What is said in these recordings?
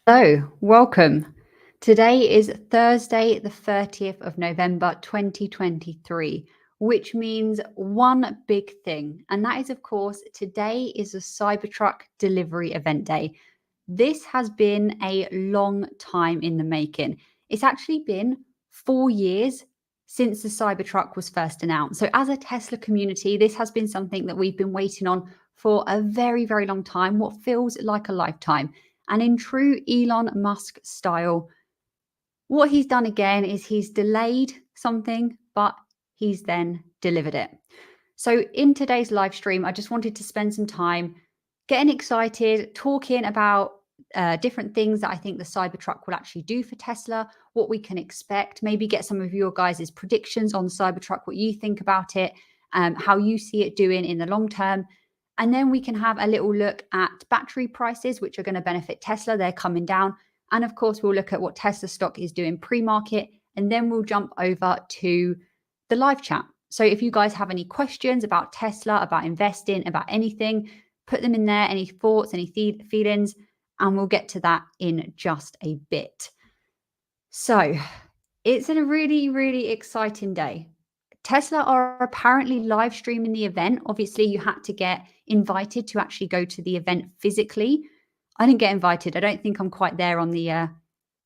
Hello, welcome. Today is Thursday, the 30th of November, 2023, which means one big thing. And that is, of course, today is a Cybertruck delivery event day. This has been a long time in the making. It's actually been 4 years since the Cybertruck was first announced. So, as a Tesla community, this has been something that we've been waiting on for a very, very long time, what feels like a lifetime. And in true Elon Musk style, what he's done again is he's delayed something, but he's then delivered it. So, in today's live stream, I just wanted to spend some time getting excited, talking about different things that I think the Cybertruck will actually do for Tesla, what we can expect, maybe get some of your guys' predictions on the Cybertruck, what you think about it, how you see it doing in the long term. And then we can have a little look at battery prices, which are going to benefit Tesla. They're coming down. And of course, we'll look at what Tesla stock is doing pre-market. And then we'll jump over to the live chat. So if you guys have any questions about Tesla, about investing, about anything, put them in there, any thoughts, any feelings, and we'll get to that in just a bit. So it's a really, really exciting day. Tesla are apparently live streaming the event. Obviously, you had to get invited to actually go to the event physically. I didn't get invited. I don't think I'm quite there on the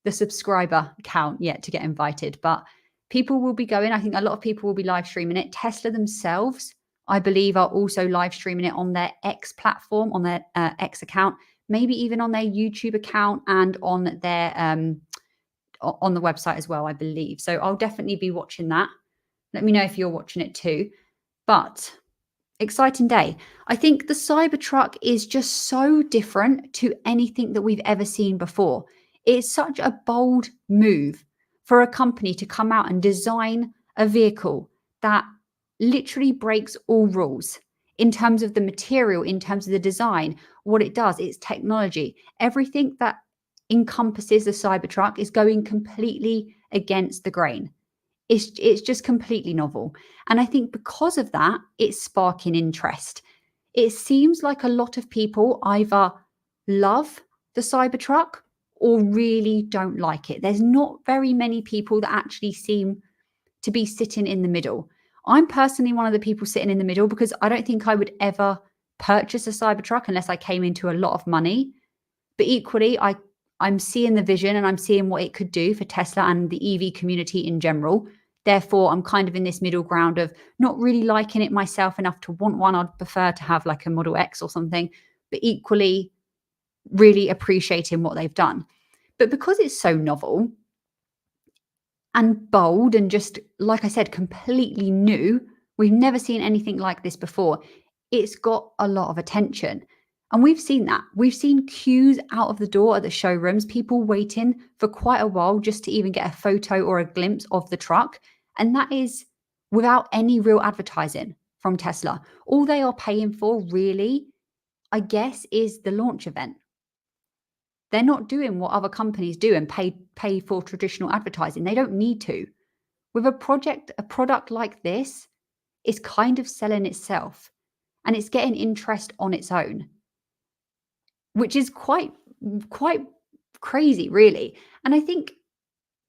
subscriber count yet to get invited, but people will be going. I think a lot of people will be live streaming it. Tesla themselves, I believe, are also live streaming it on their X platform, on their X account, maybe even on their YouTube account and on their on the website as well, I believe. So I'll definitely be watching that. Let me know if you're watching it too. But exciting day. I think the Cybertruck is just so different to anything that we've ever seen before. It's such a bold move for a company to come out and design a vehicle that literally breaks all rules in terms of the material, in terms of the design, what it does, its technology. Everything that encompasses the Cybertruck is going completely against the grain. It's just completely novel. And I think because of that, it's sparking interest. It seems like a lot of people either love the Cybertruck or really don't like it. There's not very many people that actually seem to be sitting in the middle. I'm personally one of the people sitting in the middle because I don't think I would ever purchase a Cybertruck unless I came into a lot of money. But equally, I'm seeing the vision and I'm seeing what it could do for Tesla and the EV community in general. Therefore, I'm kind of in this middle ground of not really liking it myself enough to want one. I'd prefer to have like a Model X or something, but equally really appreciating what they've done. But because it's so novel and bold and just, like I said, completely new, we've never seen anything like this before. It's got a lot of attention. And we've seen that. We've seen queues out of the door at the showrooms, people waiting for quite a while just to even get a photo or a glimpse of the truck. And that is without any real advertising from Tesla. All they are paying for, really, I guess, is the launch event. They're not doing what other companies do and pay for traditional advertising. They don't need to. With a product like this, it's kind of selling itself and it's getting interest on its own, which is quite crazy, really. And I think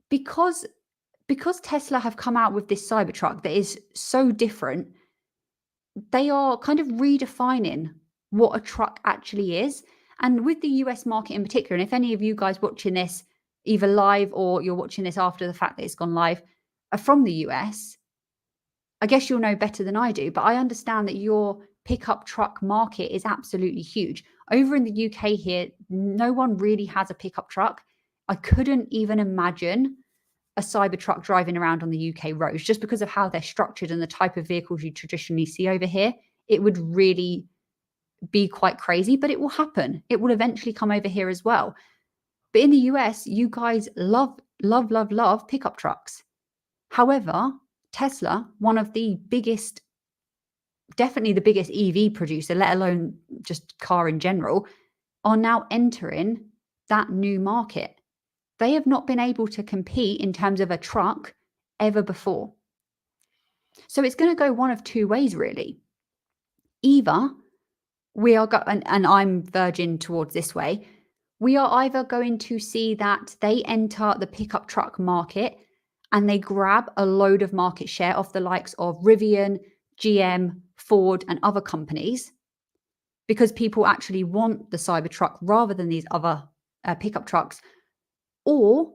because Tesla have come out with this Cybertruck that is so different, they are kind of redefining what a truck actually is. And with the US market in particular, and if any of you guys watching this either live or you're watching this after the fact that it's gone live are from the US, I guess you'll know better than I do, but I understand that your pickup truck market is absolutely huge. Over in the UK here, no one really has a pickup truck. I couldn't even imagine a Cybertruck driving around on the UK roads just because of how they're structured and the type of vehicles you traditionally see over here. It would really be quite crazy, but it will happen. It will eventually come over here as well. But in the US, you guys love pickup trucks. However, Tesla, one of the biggest, definitely the biggest EV producer, let alone just car in general, are now entering that new market. They have not been able to compete in terms of a truck ever before. So it's going to go one of two ways, really. Either we are and I'm verging towards this way. We are either going to see that they enter the pickup truck market and they grab a load of market share off the likes of Rivian, GM, Ford, and other companies, because people actually want the Cybertruck rather than these other pickup trucks. Or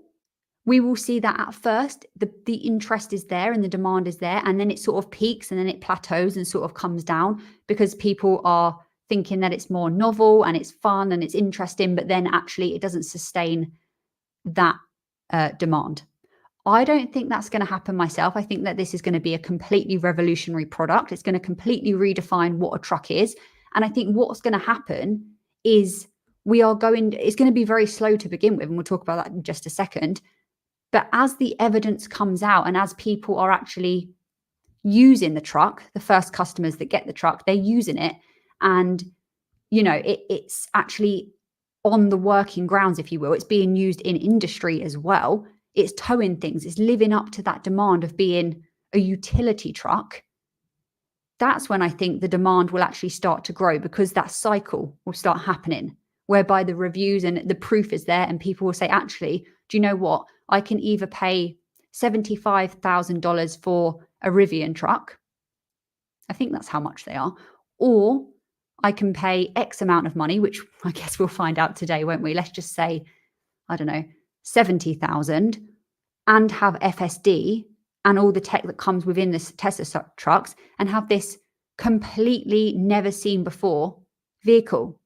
we will see that at first the interest is there and the demand is there, and then it sort of peaks and then it plateaus and sort of comes down because people are thinking that it's more novel and it's fun and it's interesting, but then actually it doesn't sustain that demand. I don't think that's going to happen myself. I think that this is going to be a completely revolutionary product. It's going to completely redefine what a truck is. And I think what's going to happen is it's going to be very slow to begin with, and we'll talk about that in just a second. But as the evidence comes out and as people are actually using the truck, the first customers that get the truck, they're using it. And, it's actually on the working grounds, if you will. It's being used in industry as well. It's towing things. It's living up to that demand of being a utility truck. That's when I think the demand will actually start to grow, because that cycle will start happening, whereby the reviews and the proof is there and people will say, actually, do you know what? I can either pay $75,000 for a Rivian truck. I think that's how much they are. Or I can pay X amount of money, which I guess we'll find out today, won't we? Let's just say, I don't know, 70,000, and have FSD and all the tech that comes within this Tesla trucks, and have this completely never seen before vehicle.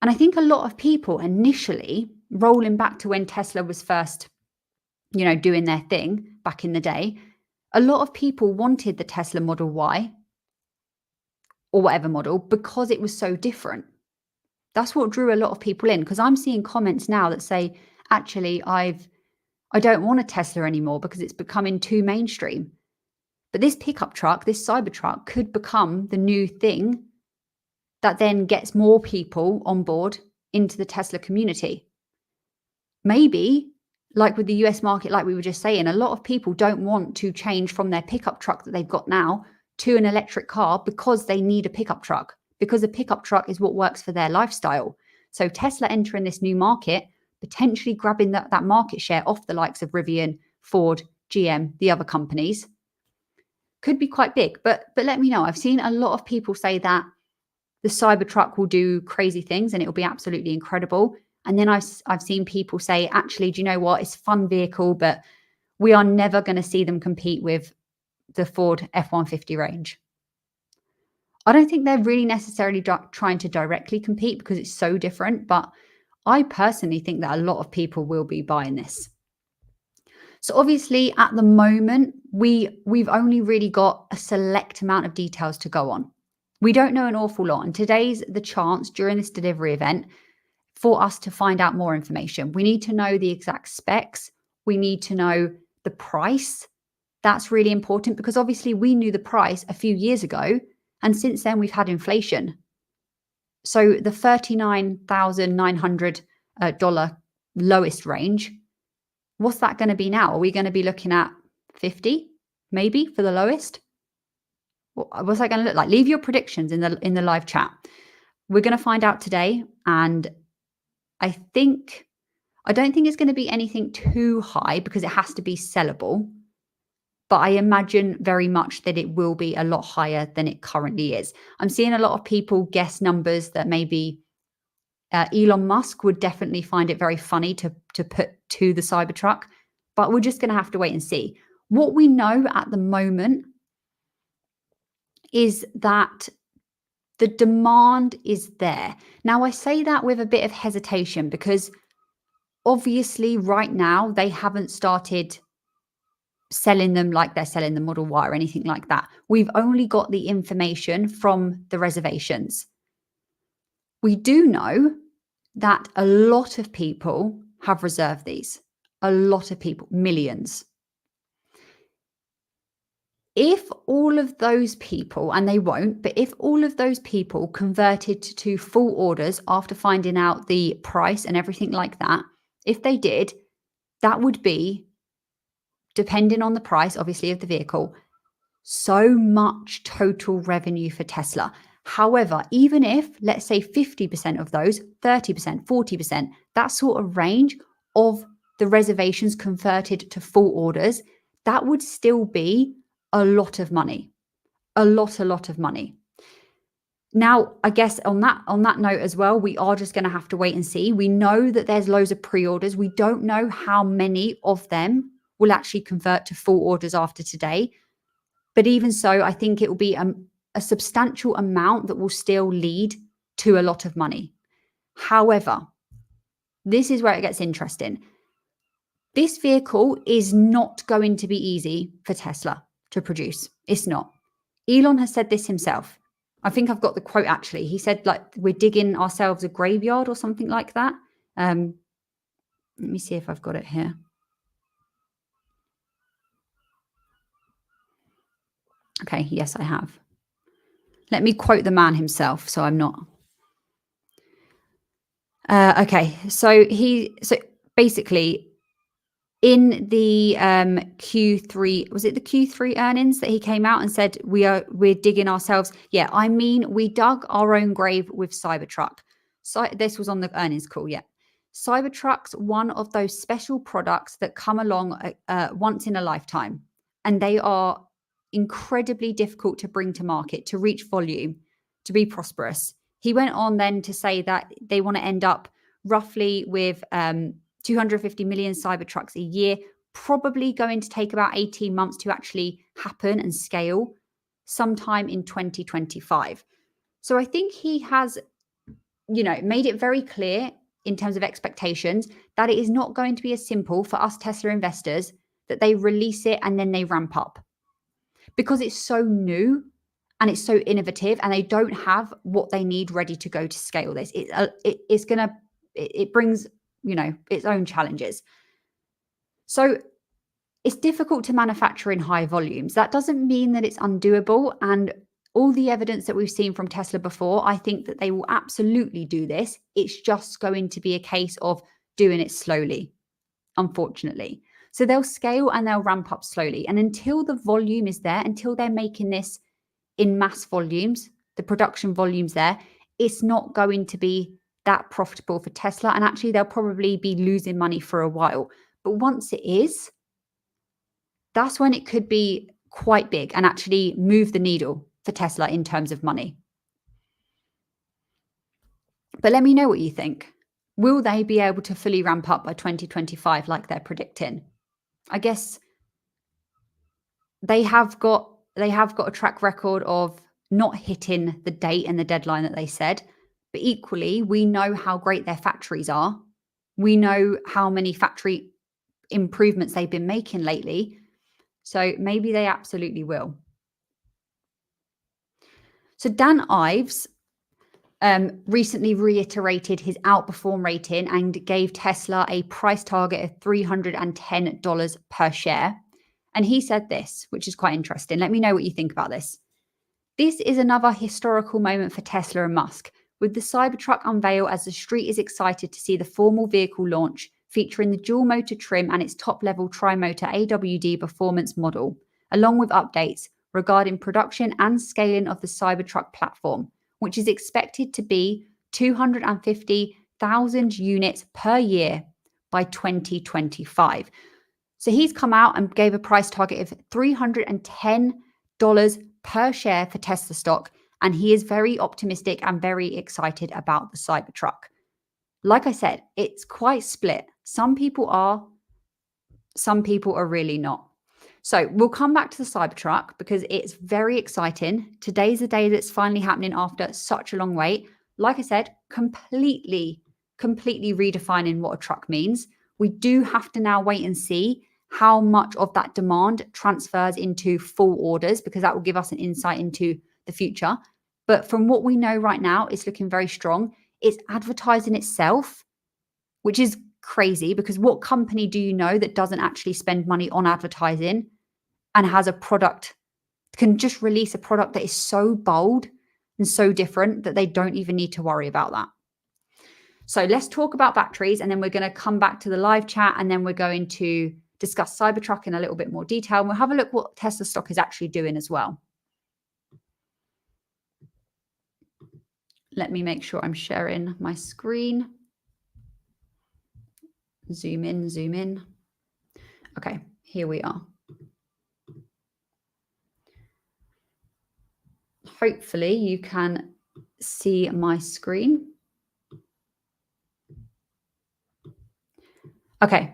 And I think a lot of people initially, rolling back to when Tesla was first, doing their thing back in the day, a lot of people wanted the Tesla Model Y or whatever model because it was so different. That's what drew a lot of people in, because I'm seeing comments now that say, actually, I don't want a Tesla anymore because it's becoming too mainstream. But this pickup truck, this Cybertruck, could become the new thing that then gets more people on board into the Tesla community. Maybe, like with the US market, like we were just saying, a lot of people don't want to change from their pickup truck that they've got now to an electric car because they need a pickup truck, because a pickup truck is what works for their lifestyle. So Tesla entering this new market, potentially grabbing that market share off the likes of Rivian, Ford, GM, the other companies, could be quite big. But let me know. I've seen a lot of people say that the Cybertruck will do crazy things and it will be absolutely incredible. And then I've seen people say, actually, do you know what? It's a fun vehicle, but we are never going to see them compete with the Ford F-150 range. I don't think they're really necessarily trying to directly compete because it's so different, but I personally think that a lot of people will be buying this. So obviously at the moment, we've only really got a select amount of details to go on. We don't know an awful lot, and today's the chance during this delivery event for us to find out more information. We need to know the exact specs. We need to know the price. That's really important because obviously we knew the price a few years ago, and since then we've had inflation. So the $39,900 lowest range, what's that going to be now? Are we going to be looking at 50 maybe for the lowest? What's that going to look like? Leave your predictions in the live chat. We're going to find out today, and I don't think it's going to be anything too high because it has to be sellable. But I imagine very much that it will be a lot higher than it currently is. I'm seeing a lot of people guess numbers that maybe Elon Musk would definitely find it very funny to put to the Cybertruck, but we're just going to have to wait and see. What we know at the moment is that the demand is there. Now, I say that with a bit of hesitation because obviously right now they haven't started selling them like they're selling the Model Y or anything like that. We've only got the information from the reservations. We do know that a lot of people have reserved these. A lot of people, millions. If all of those people, and they won't, but if all of those people converted to full orders after finding out the price and everything like that, if they did, that would be, depending on the price, obviously, of the vehicle, so much total revenue for Tesla. However, even if, let's say 50% of those, 30%, 40%, that sort of range of the reservations converted to full orders, that would still be a lot of money. A lot of money. Now, I guess on that note as well, we are just going to have to wait and see. We know that there's loads of pre-orders. We don't know how many of them will actually convert to full orders after today. But even so, I think it will be a substantial amount that will still lead to a lot of money. However, this is where it gets interesting. This vehicle is not going to be easy for Tesla to produce. It's not. Elon has said this himself. I think I've got the quote actually. He said, like, we're digging ourselves a graveyard or something like that. Let me see if I've got it here. Okay, yes, I have. Let me quote the man himself so I'm not. Okay, so basically in the Q3, was it the Q3 earnings that he came out and said we're digging ourselves? Yeah, I mean, we dug our own grave with Cybertruck. So this was on the earnings call. Yeah, Cybertruck's one of those special products that come along once in a lifetime, and they are incredibly difficult to bring to market, to reach volume, to be prosperous. He went on then to say that they want to end up roughly with 250 million Cybertrucks a year, probably going to take about 18 months to actually happen and scale sometime in 2025. So I think he has, made it very clear in terms of expectations that it is not going to be as simple for us Tesla investors that they release it and then they ramp up, because it's so new and it's so innovative and they don't have what they need ready to go to scale this. It brings its own challenges. So it's difficult to manufacture in high volumes. That doesn't mean that it's undoable. And all the evidence that we've seen from Tesla before, I think that they will absolutely do this. It's just going to be a case of doing it slowly, unfortunately. So they'll scale and they'll ramp up slowly. And until the volume is there, until they're making this in mass volumes, the production volumes there, it's not going to be that profitable for Tesla. And actually, they'll probably be losing money for a while. But once it is, that's when it could be quite big and actually move the needle for Tesla in terms of money. But let me know what you think. Will they be able to fully ramp up by 2025 like they're predicting? I guess they have got a track record of not hitting the date and the deadline that they said. But equally, we know how great their factories are. We know how many factory improvements they've been making lately. So maybe they absolutely will. So Dan Ives recently reiterated his outperform rating and gave Tesla a price target of $310 per share. And he said this, which is quite interesting. Let me know what you think about this. This is another historical moment for Tesla and Musk, with the Cybertruck unveil as the street is excited to see the formal vehicle launch featuring the dual motor trim and its top-level tri-motor AWD performance model, along with updates regarding production and scaling of the Cybertruck platform, which is expected to be 250,000 units per year by 2025. So he's come out and gave a price target of $310 per share for Tesla stock, and he is very optimistic and very excited about the Cybertruck. Like I said, it's quite split. Some people are really not. So we'll come back to the Cybertruck because it's very exciting. Today's the day that's finally happening after such a long wait. Like I said, completely redefining what a truck means. We do have to now wait and see how much of that demand transfers into full orders, because that will give us an insight into the future. But from what we know right now, it's looking very strong. It's advertising itself, which is crazy, because what company do you know that doesn't actually spend money on advertising and has a product, can just release a product that is so bold and so different that they don't even need to worry about that? So let's talk about batteries, and then we're going to come back to the live chat, and then we're going to discuss Cybertruck in a little bit more detail. And we'll have a look what Tesla stock is actually doing as well. Let me make sure I'm sharing my screen. Zoom in, zoom in. Okay, here we are. Hopefully you can see my screen. Okay,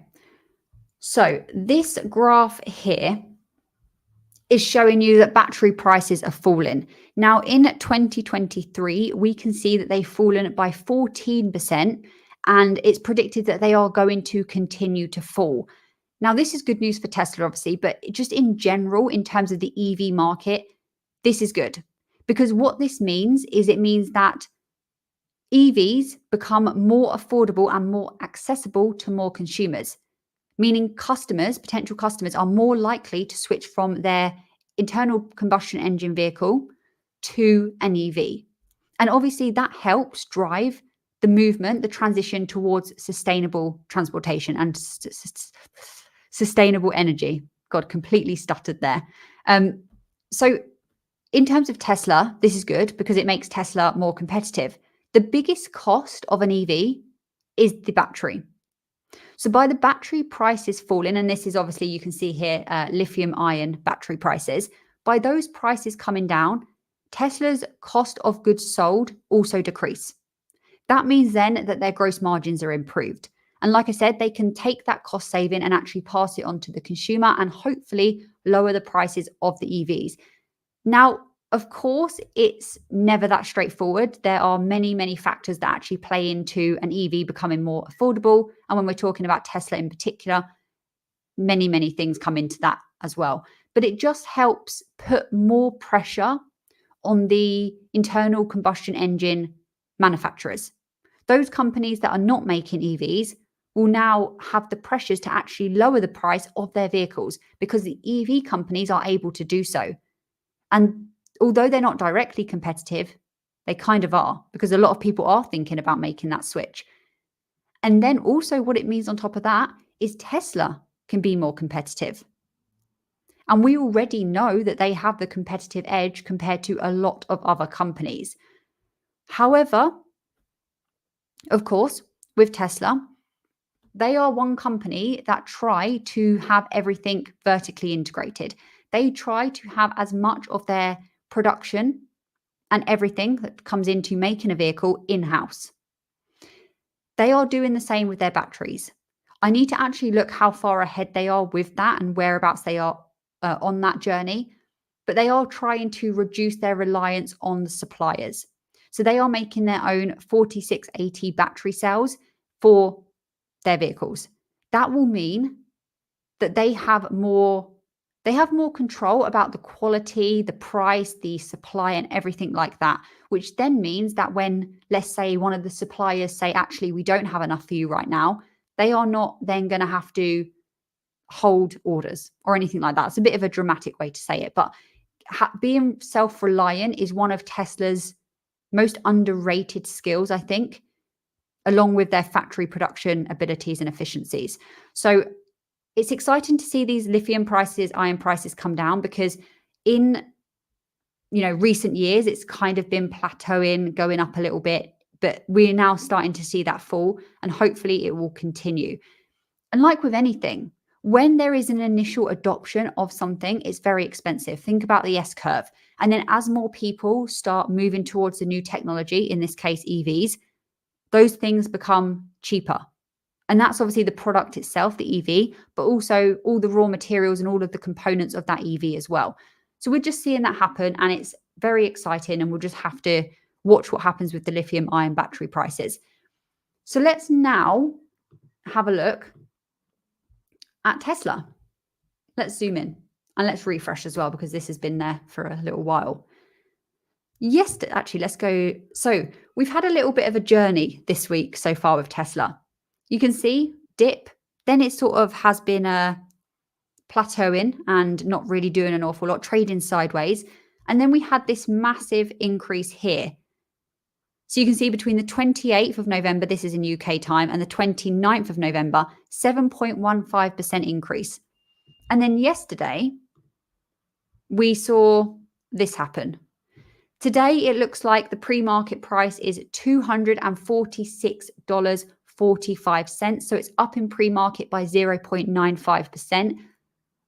so this graph here is showing you that battery prices are falling. Now in 2023, we can see that they've fallen by 14%, and it's predicted that they are going to continue to fall. Now, this is good news for Tesla, obviously, but just in general, in terms of the EV market, this is good. Because what this means is it means that EVs become more affordable and more accessible to more consumers, meaning customers, potential customers, are more likely to switch from their internal combustion engine vehicle to an EV. And obviously, that helps drive the movement, the transition towards sustainable transportation and sustainable energy. God, completely stuttered there. So in terms of Tesla, this is good because it makes Tesla more competitive. The biggest cost of an EV is the battery. So by the battery prices falling, and this is obviously, you can see here, lithium ion battery prices, by those prices coming down, Tesla's cost of goods sold also decrease. That means then that their gross margins are improved. And like I said, they can take that cost saving and actually pass it on to the consumer and hopefully lower the prices of the EVs. Now, of course, it's never that straightforward. There are many, many factors that actually play into an EV becoming more affordable. And when we're talking about Tesla in particular, many, many things come into that as well. But it just helps put more pressure on the internal combustion engine manufacturers. Those companies that are not making EVs will now have the pressures to actually lower the price of their vehicles because the EV companies are able to do so. And although they're not directly competitive, they kind of are, because a lot of people are thinking about making that switch. And then also what it means on top of that is Tesla can be more competitive. And we already know that they have the competitive edge compared to a lot of other companies. However, of course, with Tesla, they are one company that try to have everything vertically integrated. They try to have as much of their production and everything that comes into making a vehicle in-house. They are doing the same with their batteries. I need to actually look how far ahead they are with that and whereabouts they are on that journey, but they are trying to reduce their reliance on the suppliers. So they are making their own 4680 battery cells for their vehicles. That will mean that they have more control about the quality, the price, the supply, and everything like that, which then means that when, let's say, one of the suppliers say, actually, we don't have enough for you right now, they are not then going to have to hold orders or anything like that. It's a bit of a dramatic way to say it, but being self-reliant is one of Tesla's most underrated skills, I think, along with their factory production abilities and efficiencies. So it's exciting to see these lithium prices, ion prices come down, because in recent years, it's kind of been plateauing, going up a little bit, but we're now starting to see that fall, and hopefully it will continue. And like with anything, when there is an initial adoption of something, it's very expensive. Think about the S-curve. And then as more people start moving towards the new technology, in this case, EVs, those things become cheaper. And that's obviously the product itself, the EV, but also all the raw materials and all of the components of that EV as well. So we're just seeing that happen, and it's very exciting, and we'll just have to watch what happens with the lithium ion battery prices. So let's now have a look at Tesla. Let's zoom in and let's refresh as well, because this has been there for a little while. Yes, actually, let's go. So we've had a little bit of a journey this week so far with Tesla. You can see dip, then it sort of has been plateauing and not really doing an awful lot, trading sideways. And then we had this massive increase here. So you can see between the 28th of November, this is in UK time, and the 29th of November, 7.15% increase. And then yesterday, we saw this happen. Today, it looks like the pre-market price is $246.45. So it's up in pre-market by 0.95%.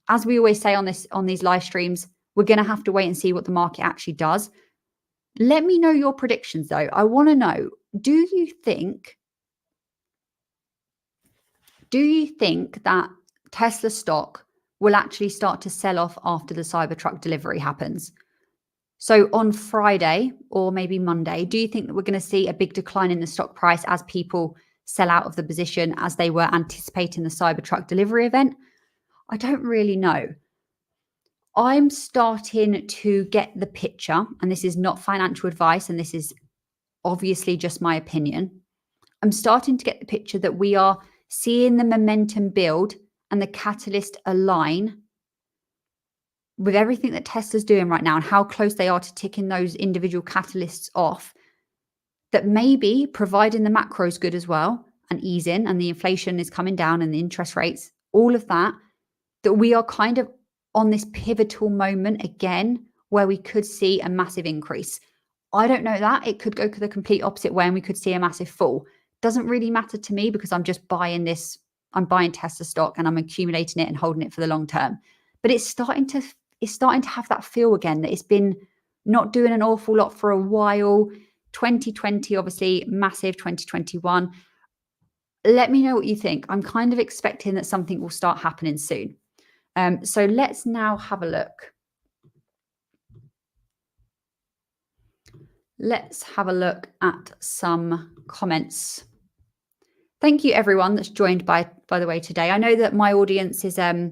As we always say on these live streams, we're going to have to wait and see what the market actually does. Let me know your predictions, though. I want to know, do you think that Tesla stock will actually start to sell off after the Cybertruck delivery happens? So on Friday or maybe Monday, do you think that we're going to see a big decline in the stock price as people sell out of the position as they were anticipating the Cybertruck delivery event? I don't really know. I'm starting to get the picture, and this is not financial advice, and this is obviously just my opinion. I'm starting to get the picture that we are seeing the momentum build and the catalyst align with everything that Tesla's doing right now and how close they are to ticking those individual catalysts off, that maybe providing the macro is good as well and easing and the inflation is coming down and the interest rates, all of that, that we are kind of on this pivotal moment again where we could see a massive increase. I don't know that. It could go the complete opposite way and we could see a massive fall. Doesn't really matter to me because I'm just buying this. I'm buying Tesla stock and I'm accumulating it and holding it for the long term. But it's starting to have that feel again that it's been not doing an awful lot for a while. 2020, obviously, massive. 2021. Let me know what you think. I'm kind of expecting that something will start happening soon. So let's now have a look. Let's have a look at some comments. Thank you, everyone that's joined by the way today. I know that my audience is I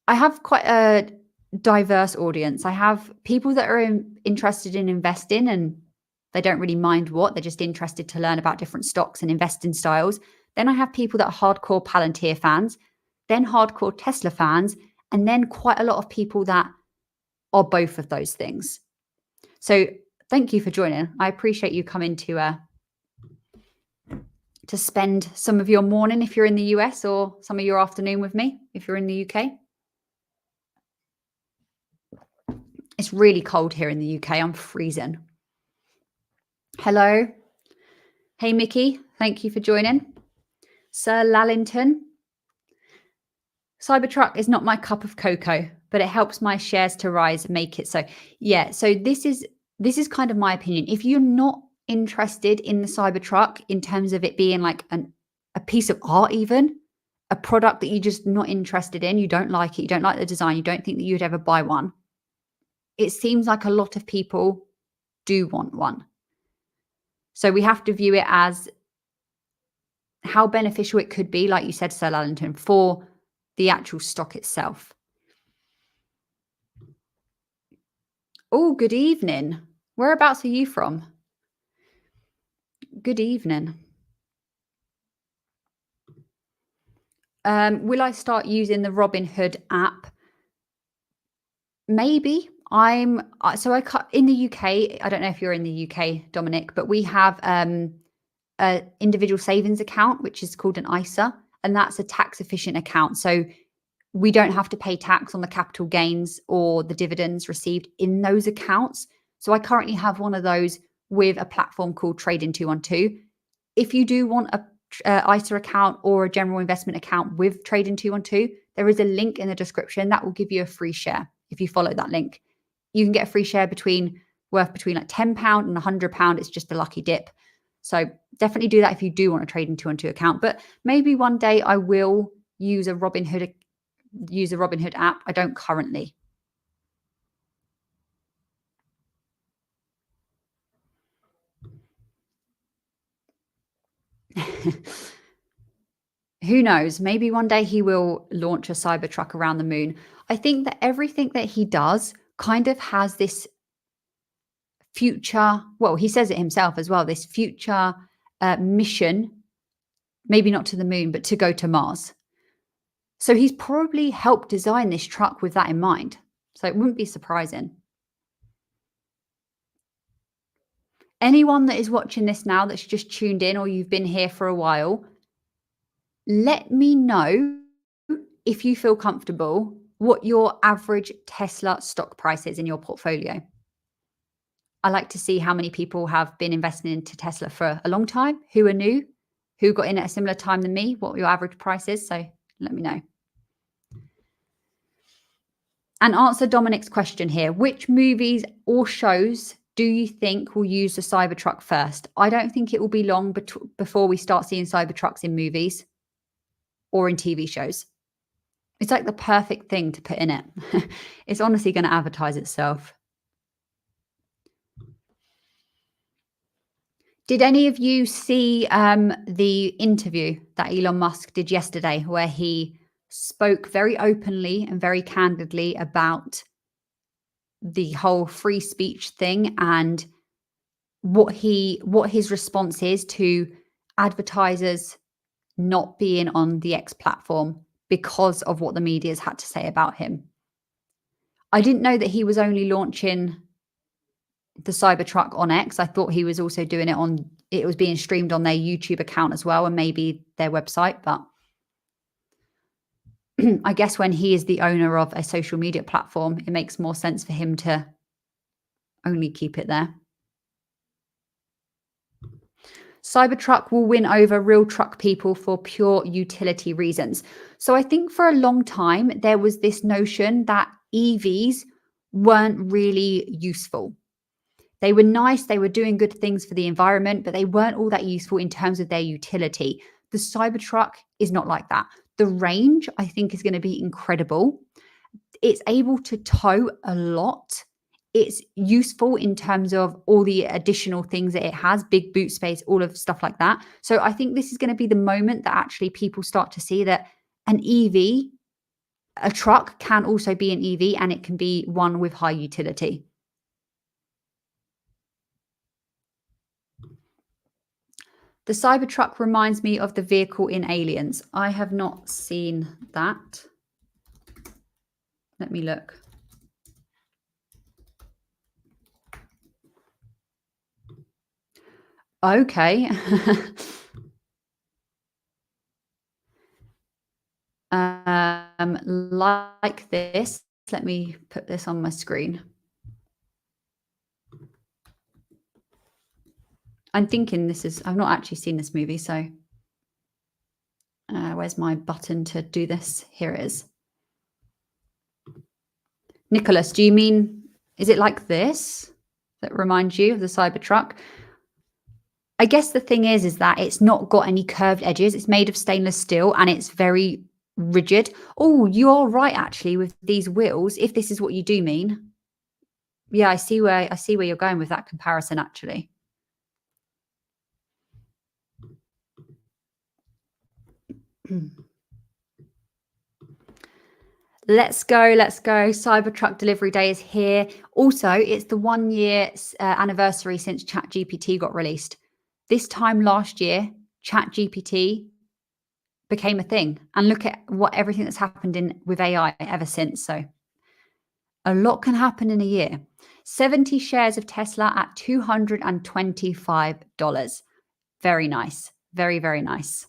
have quite a diverse audience. I have people that are interested in investing and they don't really mind what, they're just interested to learn about different stocks and investing styles. Then I have people that are hardcore Palantir fans, then hardcore Tesla fans, and then quite a lot of people that are both of those things. So thank you for joining. I appreciate you coming to spend some of your morning if you're in the US or some of your afternoon with me if you're in the UK. It's really cold here in the UK. I'm freezing. Hello. Hey, Mickey. Thank you for joining. Sir Lallington. Cybertruck is not my cup of cocoa, but it helps my shares to rise and make it so. Yeah, so this is kind of my opinion. If you're not interested in the Cybertruck in terms of it being like a piece of art, even a product that you're just not interested in, you don't like it, you don't like the design, you don't think that you'd ever buy one, it seems like a lot of people do want one. So we have to view it as how beneficial it could be, like you said, Sir Lallington, for the actual stock itself. Oh, good evening. Whereabouts are you from? Good evening. Will I start using the Robinhood app? Maybe. In the UK, I don't know if you're in the UK, Dominic, but we have an individual savings account, which is called an ISA, and that's a tax efficient account. So we don't have to pay tax on the capital gains or the dividends received in those accounts. So I currently have one of those with a platform called Trading 212. If you do want a ISA account or a general investment account with Trading 212, there is a link in the description that will give you a free share. If you follow that link, you can get a free share worth between like £10 and £100. It's just a lucky dip. So definitely do that if you do want a Trading 212 account. But maybe one day I will use a Robinhood app. I don't currently. Who knows? Maybe one day he will launch a Cybertruck around the moon. I think that everything that he does kind of has this future, well, he says it himself as well, this future mission, maybe not to the moon, but to go to Mars. So he's probably helped design this truck with that in mind. So it wouldn't be surprising. Anyone that is watching this now that's just tuned in or you've been here for a while, let me know if you feel comfortable what your average Tesla stock price is in your portfolio. I like to see how many people have been investing into Tesla for a long time, who are new, who got in at a similar time than me, what your average price is. So let me know. And answer Dominic's question here. Which movies or shows do you think will use the Cybertruck first? I don't think it will be long before we start seeing Cybertrucks in movies or in TV shows. It's like the perfect thing to put in it. It's honestly going to advertise itself. Did any of you see the interview that Elon Musk did yesterday, where he spoke very openly and very candidly about the whole free speech thing and what his response is to advertisers not being on the X platform because of what the media's had to say about him? I didn't know that he was only launching the Cybertruck on X. I thought he was also doing it it was being streamed on their YouTube account as well, and maybe their website. But I guess when he is the owner of a social media platform, it makes more sense for him to only keep it there. Cybertruck will win over real truck people for pure utility reasons. So I think for a long time, there was this notion that EVs weren't really useful. They were nice, they were doing good things for the environment, but they weren't all that useful in terms of their utility. The Cybertruck is not like that. The range, I think, is going to be incredible. It's able to tow a lot. It's useful in terms of all the additional things that it has, big boot space, all of stuff like that. So I think this is going to be the moment that actually people start to see that an EV, a truck, can also be an EV, and it can be one with high utility. The Cybertruck reminds me of the vehicle in Aliens. I have not seen that. Let me look. Okay. Like this. Let me put this on my screen. I'm thinking I've not actually seen this movie, so where's my button to do this? Here it is. Nicholas, do you mean, is it like this that reminds you of the Cybertruck? I guess the thing is that it's not got any curved edges. It's made of stainless steel and it's very rigid. Oh, you're right, actually, with these wheels, if this is what you do mean. Yeah, I see where you're going with that comparison, actually. Let's go. Cybertruck delivery day is here. Also, it's the 1 year anniversary since ChatGPT got released. This time last year, ChatGPT became a thing. And look at everything that's happened with AI ever since. So a lot can happen in a year. 70 shares of Tesla at $225. Very nice. Very, very nice.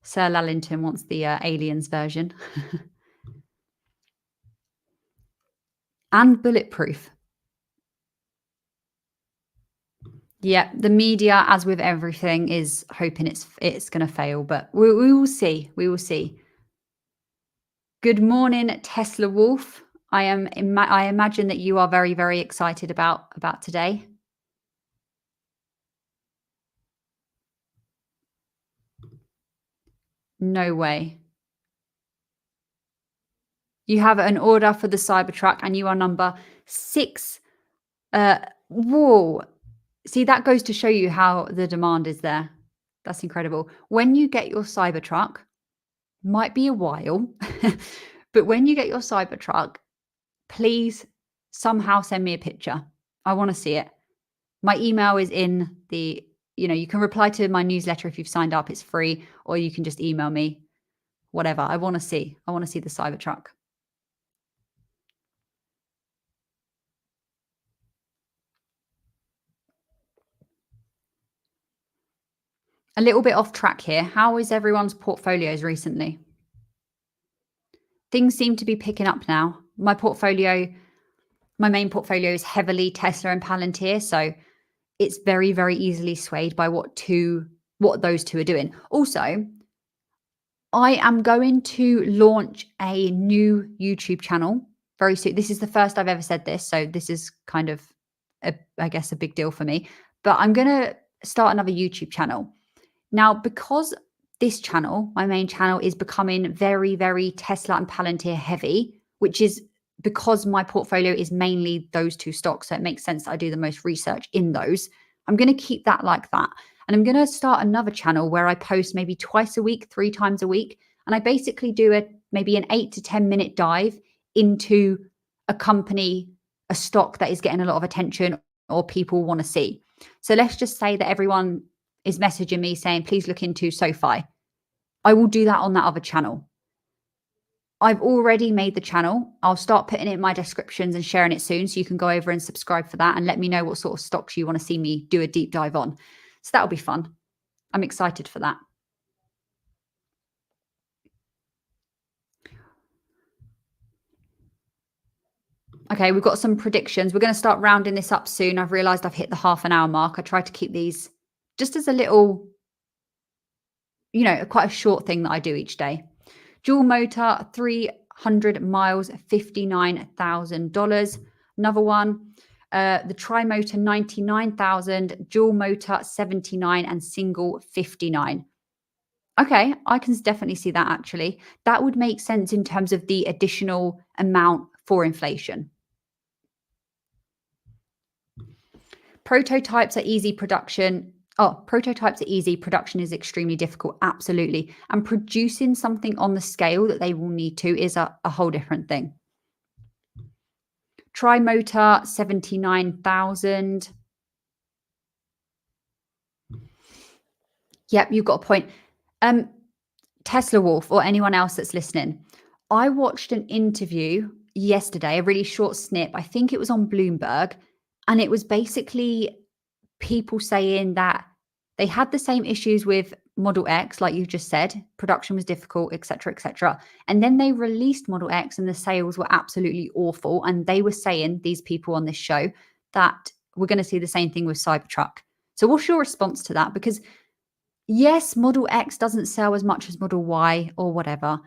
Sir Lalington wants the Aliens version. And bulletproof. Yeah, the media, as with everything, is hoping it's going to fail, but we will see. We will see. Good morning, Tesla Wolf. I imagine that you are very, very excited about today. No way. You have an order for the Cybertruck and you are number 6. Whoa. See, that goes to show you how the demand is there. That's incredible. When you get your Cybertruck, might be a while, but when you get your Cybertruck, please somehow send me a picture. I want to see it. My email is in the, you can reply to my newsletter if you've signed up. It's free, or you can just email me, whatever. I want to see the Cybertruck. A little bit off track here. How is everyone's portfolios recently? Things seem to be picking up now. My portfolio, My main portfolio is heavily Tesla and Palantir, so it's very, very easily swayed by what those two are doing. Also, I am going to launch a new YouTube channel very soon. This is the first I've ever said this, so this is kind of, I guess, a big deal for me. But I'm going to start another YouTube channel. Now, because this channel, my main channel, is becoming very, very Tesla and Palantir heavy, which is because my portfolio is mainly those two stocks. So it makes sense that I do the most research in those. I'm going to keep that like that. And I'm going to start another channel where I post maybe twice a week, 3 times a week. And I basically do maybe an 8 to 10 minute dive into a company, a stock that is getting a lot of attention or people want to see. So let's just say that everyone is messaging me saying, please look into SoFi. I will do that on that other channel. I've already made the channel. I'll start putting it in my descriptions and sharing it soon. So you can go over and subscribe for that and let me know what sort of stocks you want to see me do a deep dive on. So that'll be fun. I'm excited for that. Okay, we've got some predictions. We're going to start rounding this up soon. I've realized I've hit the half an hour mark. I try to keep these just as a little, quite a short thing that I do each day. Dual motor, 300 miles, $59,000. Another one, the tri-motor, 99,000, dual motor, 79, and single, 59. Okay, I can definitely see that actually. That would make sense in terms of the additional amount for inflation. Prototypes are easy, production. Oh, prototypes are easy. Production is extremely difficult. Absolutely. And producing something on the scale that they will need to is a whole different thing. Tri-motor, 79,000. Yep, you've got a point. Tesla Wolf or anyone else that's listening, I watched an interview yesterday, a really short snip. I think it was on Bloomberg. And it was basically people saying that they had the same issues with Model X, like you just said, production was difficult, et cetera, et cetera. And then they released Model X and the sales were absolutely awful. And they were saying, these people on this show, that we're going to see the same thing with Cybertruck. So what's your response to that? Because yes, Model X doesn't sell as much as Model Y or whatever.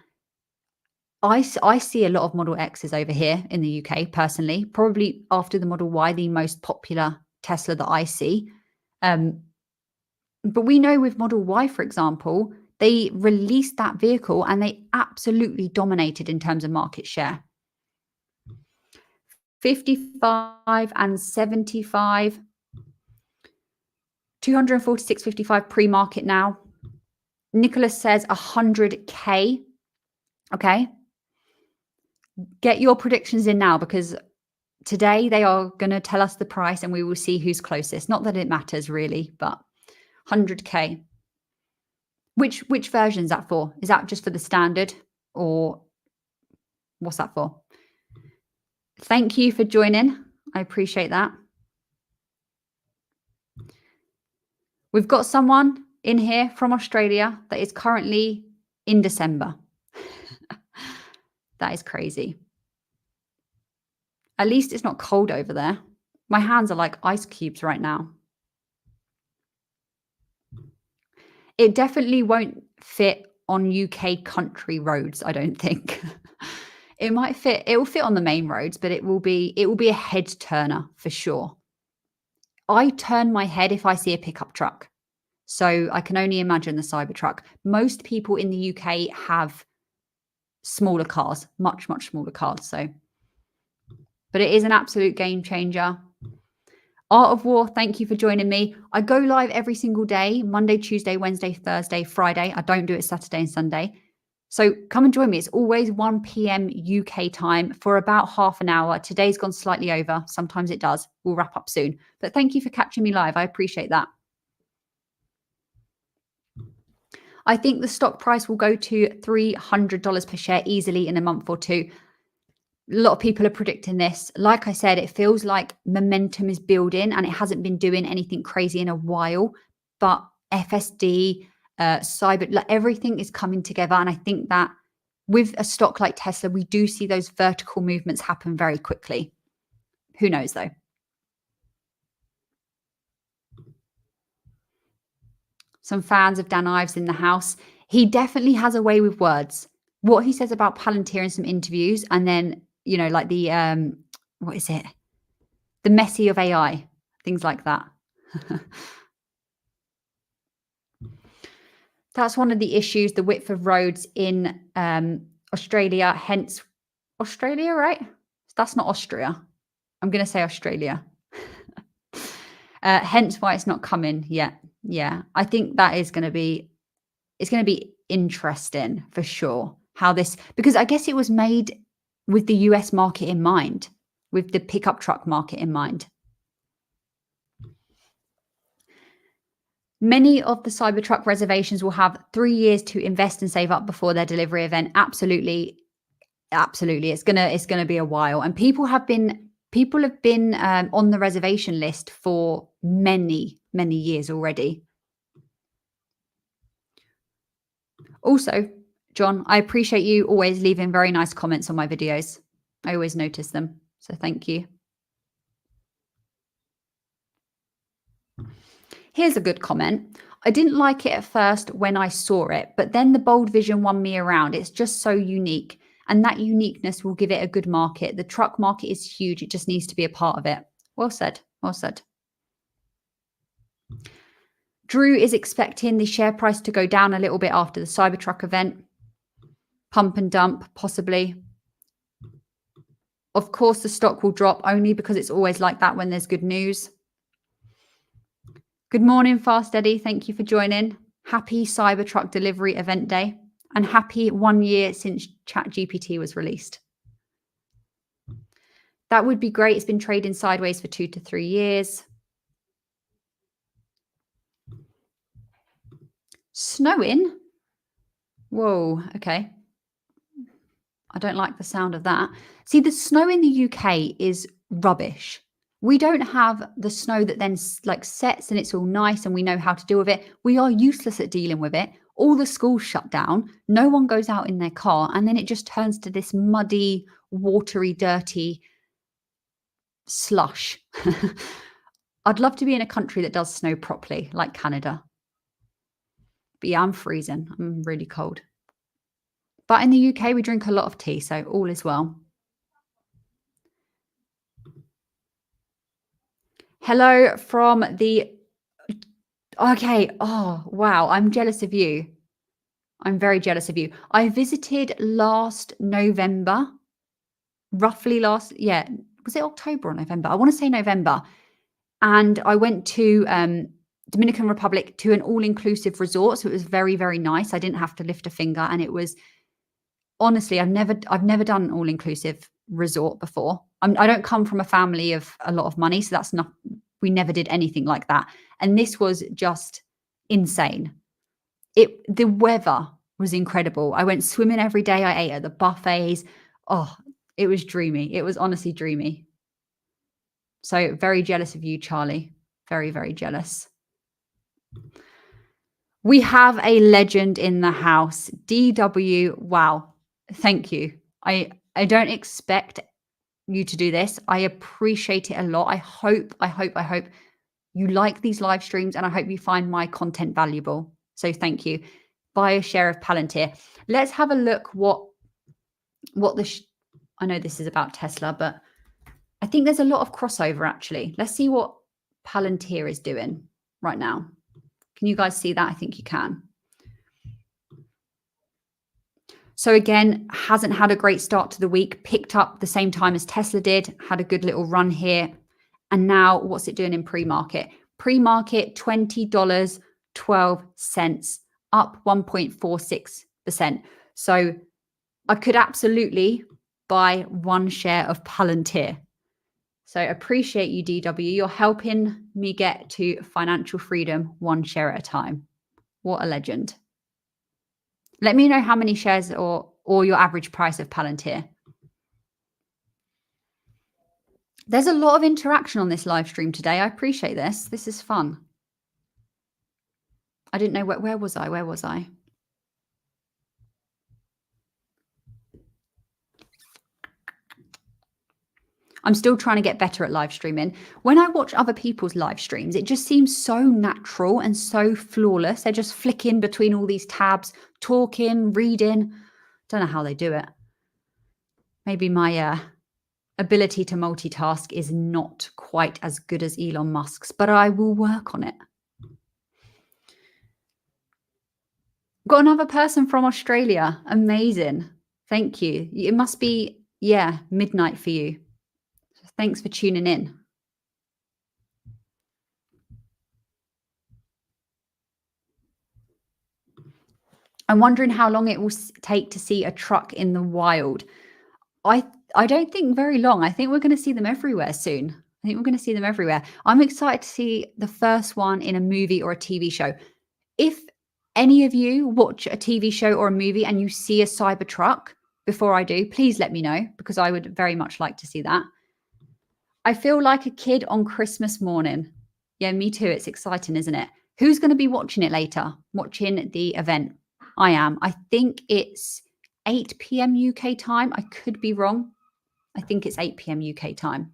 I see a lot of Model X's over here in the UK, personally, probably after the Model Y, the most popular Tesla that I see. But we know with Model Y, for example, they released that vehicle and they absolutely dominated in terms of market share. 55 and 75. 246.55 pre-market now. Nicholas says 100K. Okay. Get your predictions in now because today they are going to tell us the price and we will see who's closest. Not that it matters really, but 100K. Which version is that for? Is that just for the standard or what's that for? Thank you for joining. I appreciate that. We've got someone in here from Australia that is currently in December. That is crazy. At least it's not cold over there. My hands are like ice cubes right now. It definitely won't fit on UK country roads, I don't think. It might fit, it will fit on the main roads, but it will be a head turner for sure. I turn my head if I see a pickup truck. So I can only imagine the Cybertruck. Most people in the UK have smaller cars, much, much smaller cars. So, but it is an absolute game changer. Art of War, thank you for joining me. I go live every single day, Monday, Tuesday, Wednesday, Thursday, Friday. I don't do it Saturday and Sunday. So come and join me. It's always 1 p.m. UK time for about half an hour. Today's gone slightly over. Sometimes it does. We'll wrap up soon. But thank you for catching me live. I appreciate that. I think the stock price will go to $300 per share easily in a month or two. A lot of people are predicting this. Like I said, it feels like momentum is building and it hasn't been doing anything crazy in a while. But FSD, cyber, like everything is coming together. And I think that with a stock like Tesla, we do see those vertical movements happen very quickly. Who knows though? Some fans of Dan Ives in the house. He definitely has a way with words. What he says about Palantir in some interviews, and then, you know, like the, what is it? The Messi of AI, things like that. That's one of the issues, the width of roads in Australia, hence Australia, right? That's not Austria. I'm going to say Australia. Hence why it's not coming yet. Yeah, I think that is going to be, it's going to be interesting for sure how this, because I guess it was made with the US market in mind, with the pickup truck market in mind. Many of the Cybertruck reservations will have 3 years to invest and save up before their delivery event. Absolutely. Absolutely. It's gonna be a while. And people have been on the reservation list for many, many years already. Also, John, I appreciate you always leaving very nice comments on my videos. I always notice them. So thank you. Here's a good comment. I didn't like it at first when I saw it, but then the bold vision won me around. It's just so unique. And that uniqueness will give it a good market. The truck market is huge. It just needs to be a part of it. Well said. Well said. Drew is expecting the share price to go down a little bit after the Cybertruck event. Pump and dump, possibly. Of course, the stock will drop only because it's always like that when there's good news. Good morning, Fast Eddie. Thank you for joining. Happy Cybertruck delivery event day and happy 1 year since ChatGPT was released. That would be great. It's been trading sideways for 2 to 3 years. Snowing? Whoa, okay. I don't like the sound of that. See, the snow in the UK is rubbish. We don't have the snow that then like sets and it's all nice and we know how to deal with it. We are useless at dealing with it. All the schools shut down. No one goes out in their car. And then it just turns to this muddy, watery, dirty slush. I'd love to be in a country that does snow properly, like Canada. But yeah, I'm freezing. I'm really cold. But in the UK, we drink a lot of tea, so all is well. Hello from the... Okay. Oh, wow. I'm jealous of you. I'm very jealous of you. I visited last November, roughly yeah. Was it October or November? I want to say November. And I went to Dominican Republic to an all-inclusive resort. So it was very, very nice. I didn't have to lift a finger. And it was... Honestly, I've never done an all-inclusive resort before. I don't come from a family of a lot of money, so that's not. We never did anything like that, and this was just insane. The weather was incredible. I went swimming every day. I ate at the buffets. Oh, it was dreamy. It was honestly dreamy. So very jealous of you, Charlie. Very, very jealous. We have a legend in the house. DW. Wow. Thank you. I don't expect you to do this. I appreciate it a lot. I hope you like these live streams and I hope you find my content valuable. So thank you. Buy a share of Palantir. Let's have a look what I know this is about Tesla, but I think there's a lot of crossover actually. Let's see what Palantir is doing right now. Can you guys see that? I think you can. So again, hasn't had a great start to the week, picked up the same time as Tesla did, had a good little run here. And now what's it doing in pre-market? Pre-market, $20.12, up 1.46%. So I could absolutely buy 1 share of Palantir. So appreciate you, DW. You're helping me get to financial freedom 1 share at a time. What a legend. Let me know how many shares or your average price of Palantir. There's a lot of interaction on this live stream today. I appreciate this. This is fun. I didn't know where was I? Where was I? I'm still trying to get better at live streaming. When I watch other people's live streams, it just seems so natural and so flawless. They're just flicking between all these tabs, talking, reading. Don't know how they do it. Maybe my ability to multitask is not quite as good as Elon Musk's, but I will work on it. Got another person from Australia. Amazing. Thank you. It must be, yeah, midnight for you. Thanks for tuning in. I'm wondering how long it will take to see a truck in the wild. I don't think very long. I think we're going to see them everywhere soon. I think we're going to see them everywhere. I'm excited to see the first one in a movie or a TV show. If any of you watch a TV show or a movie and you see a Cybertruck before I do, please let me know, because I would very much like to see that. I feel like a kid on Christmas morning. Yeah, me too. It's exciting, isn't it? Who's going to be watching it later? Watching the event? I am. I think it's 8 p.m. UK time. I could be wrong. I think it's 8 p.m. UK time.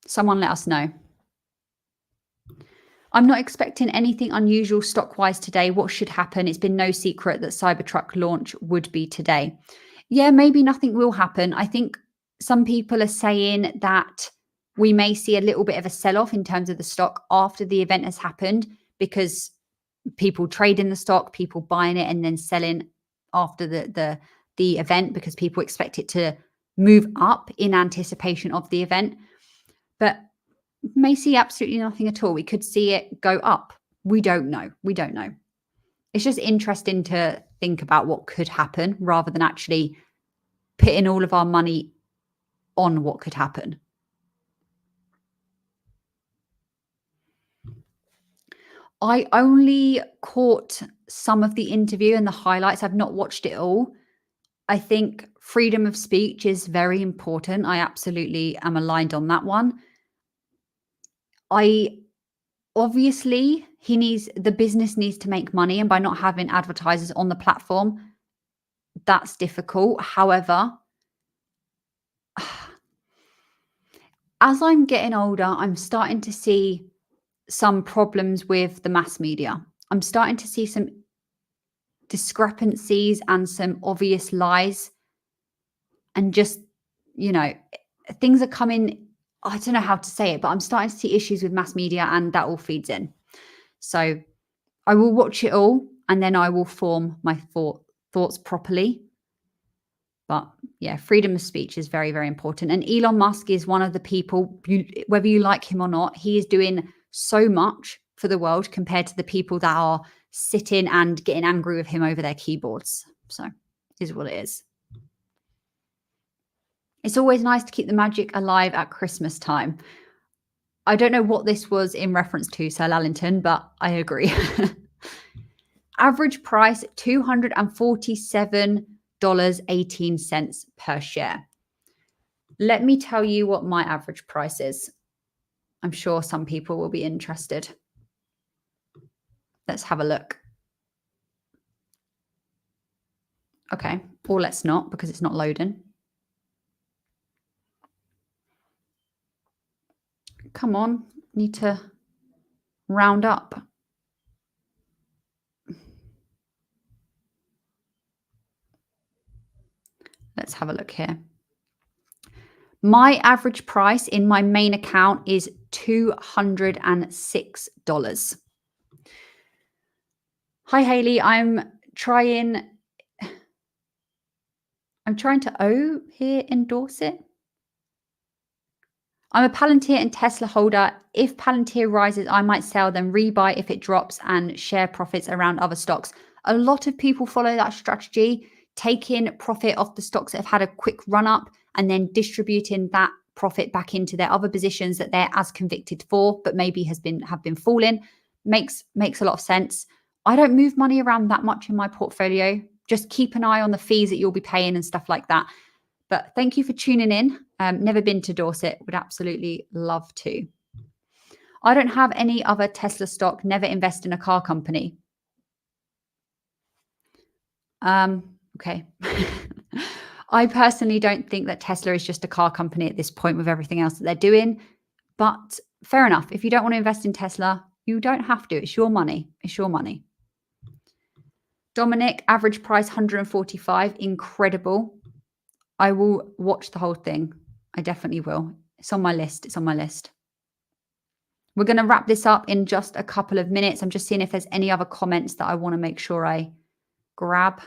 Someone let us know. I'm not expecting anything unusual stock-wise today. What should happen? It's been no secret that Cybertruck launch would be today. Yeah, maybe nothing will happen. I think some people are saying that we may see a little bit of a sell-off in terms of the stock after the event has happened, because people trade in the stock, people buying it and then selling after the event, because people expect it to move up in anticipation of the event. But may see absolutely nothing at all. We could see it go up. We don't know. We don't know. It's just interesting to think about what could happen rather than actually putting all of our money on what could happen. I only caught some of the interview and the highlights. I've not watched it all. I think freedom of speech is very important. I absolutely am aligned on that one. Obviously, the business needs to make money, and by not having advertisers on the platform, that's difficult. However, as I'm getting older, I'm starting to see some problems with the mass media. I'm starting to see some discrepancies and some obvious lies, and just, things are coming. I don't know how to say it, but I'm starting to see issues with mass media, and that all feeds in. So I will watch it all, and then I will form my thoughts properly. But yeah, freedom of speech is very, very important. And Elon Musk is one of the people, whether you like him or not, he is doing so much for the world compared to the people that are sitting and getting angry with him over their keyboards. So is what it is. It's always nice to keep the magic alive at Christmas time. I don't know what this was in reference to, Sir Lallington, but I agree. Average price, $247.18 per share. Let me tell you what my average price is. I'm sure some people will be interested. Let's have a look. Okay, or let's not, because it's not loading. Come on, need to round up. Let's have a look here. My average price in my main account is $206. Hi, Hayley. I'm trying to endorse it. I'm a Palantir and Tesla holder. If Palantir rises, I might sell, then rebuy if it drops and share profits around other stocks. A lot of people follow that strategy, taking profit off the stocks that have had a quick run up and then distributing that profit back into their other positions that they're as convicted for, but maybe have been falling. Makes a lot of sense. I don't move money around that much in my portfolio. Just keep an eye on the fees that you'll be paying and stuff like that. But thank you for tuning in. Never been to Dorset. Would absolutely love to. I don't have any other Tesla stock. Never invest in a car company. Okay. I personally don't think that Tesla is just a car company at this point with everything else that they're doing. But fair enough. If you don't want to invest in Tesla, you don't have to. It's your money. It's your money. Dominic, average price 145. Incredible. I will watch the whole thing. I definitely will. It's on my list. It's on my list. We're going to wrap this up in just a couple of minutes. I'm just seeing if there's any other comments that I want to make sure I grab.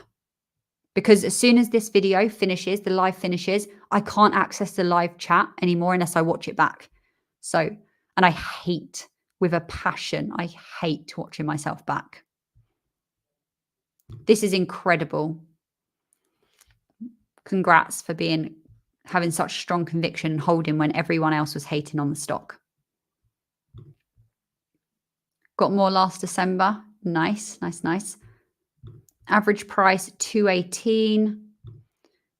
Because as soon as this video finishes, the live finishes, I can't access the live chat anymore unless I watch it back. So, and I hate with a passion, I hate watching myself back. This is incredible. Congrats for having such strong conviction and holding when everyone else was hating on the stock. Got more last December. Nice, nice, nice. Average price 218.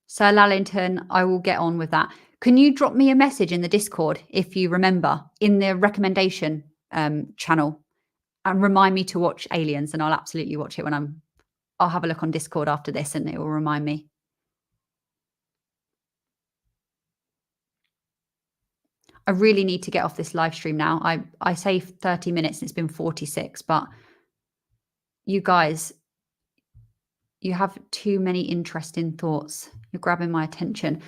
Sir Lallington, I will get on with that. Can you drop me a message in the Discord if you remember in the recommendation channel and remind me to watch Aliens, and I'll absolutely watch it when I'll have a look on Discord after this and it will remind me. I really need to get off this live stream now. I say 30 minutes and it's been 46, but you guys, you have too many interesting thoughts. You're grabbing my attention.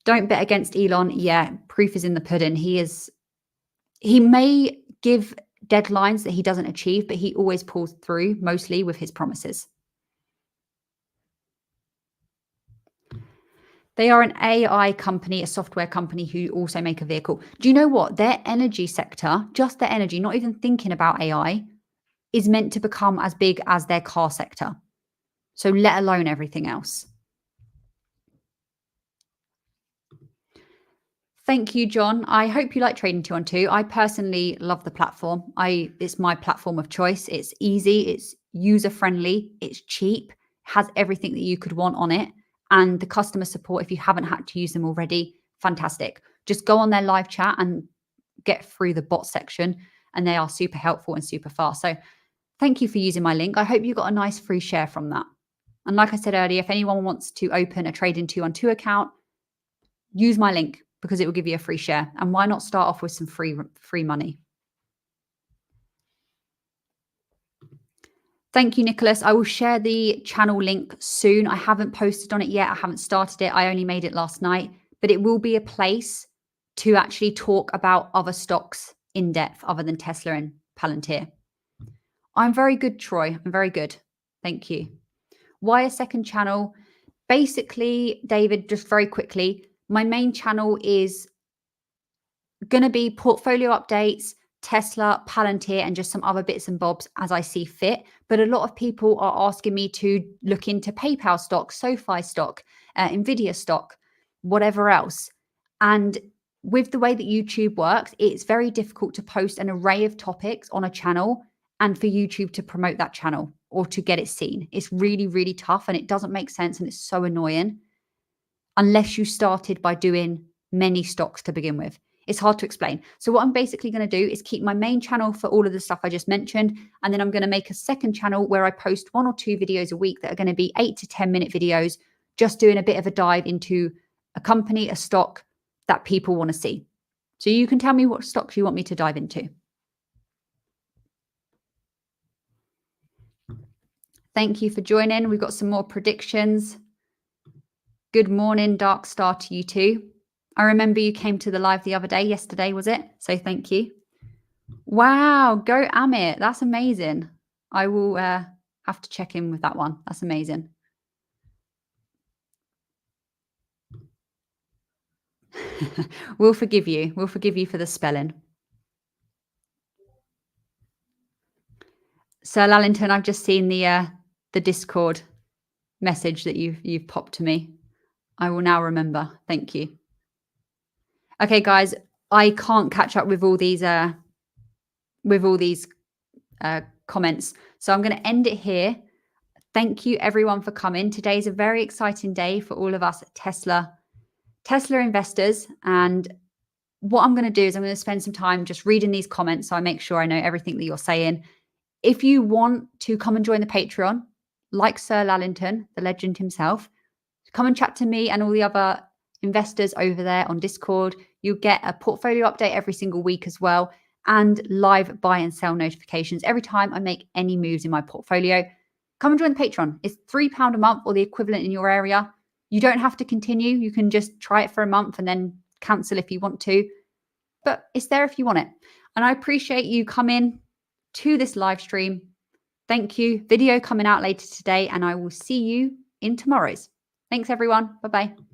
Don't bet against Elon. Yeah, proof is in the pudding. He may give deadlines that he doesn't achieve, but he always pulls through, mostly with his promises. They are an AI company, a software company who also make a vehicle. Do you know what? Their energy sector, just their energy, not even thinking about AI, is meant to become as big as their car sector. So let alone everything else. Thank you, John. I hope you like Trading 212. I personally love the platform. It's my platform of choice. It's easy, it's user-friendly, it's cheap, has everything that you could want on it. And the customer support, if you haven't had to use them already, fantastic. Just go on their live chat and get through the bot section, and they are super helpful and super fast. So thank you for using my link. I hope you got a nice free share from that. And like I said earlier, if anyone wants to open a Trading 212 account, use my link because it will give you a free share. And why not start off with some free money? Thank you, Nicholas. I will share the channel link soon. I haven't posted on it yet. I haven't started it. I only made it last night, but it will be a place to actually talk about other stocks in depth other than Tesla and Palantir. I'm very good, Troy. I'm very good. Thank you. Why a second channel? Basically, David, just very quickly, my main channel is going to be portfolio updates, Tesla, Palantir, and just some other bits and bobs as I see fit. But a lot of people are asking me to look into PayPal stock, SoFi stock, Nvidia stock, whatever else. And with the way that YouTube works, it's very difficult to post an array of topics on a channel and for YouTube to promote that channel or to get it seen. It's really, really tough and it doesn't make sense and it's so annoying unless you started by doing many stocks to begin with. It's hard to explain. So what I'm basically going to do is keep my main channel for all of the stuff I just mentioned. And then I'm going to make a second channel where I post 1 or 2 videos a week that are going to be 8 to 10 minute videos, just doing a bit of a dive into a company, a stock that people want to see. So you can tell me what stocks you want me to dive into. Thank you for joining. We've got some more predictions. Good morning, Dark Star, to you too. I remember you came to the live the other day, yesterday, was it? So thank you. Wow, go Amit. That's amazing. I will have to check in with that one. That's amazing. We'll forgive you. We'll forgive you for the spelling. Sir Lallington, I've just seen the Discord message that you've popped to me. I will now remember. Thank you. Okay, guys, I can't catch up with all these comments, so I'm going to end it here. Thank you, everyone, for coming. Today is a very exciting day for all of us Tesla investors. And what I'm going to do is I'm going to spend some time just reading these comments so I make sure I know everything that you're saying. If you want to come and join the Patreon, like Sir Lallington, the legend himself, Come and chat to me and all the other investors over there on Discord. You'll get a portfolio update every single week as well, and live buy and sell notifications every time I make any moves in my portfolio. Come and join the Patreon. It's £3 a month or the equivalent in your area. You don't have to continue. You can just try it for a month and then cancel if you want to. But it's there if you want it. And I appreciate you coming to this live stream. Thank you. Video coming out later today, and I will see you in tomorrow's. Thanks, everyone. Bye-bye.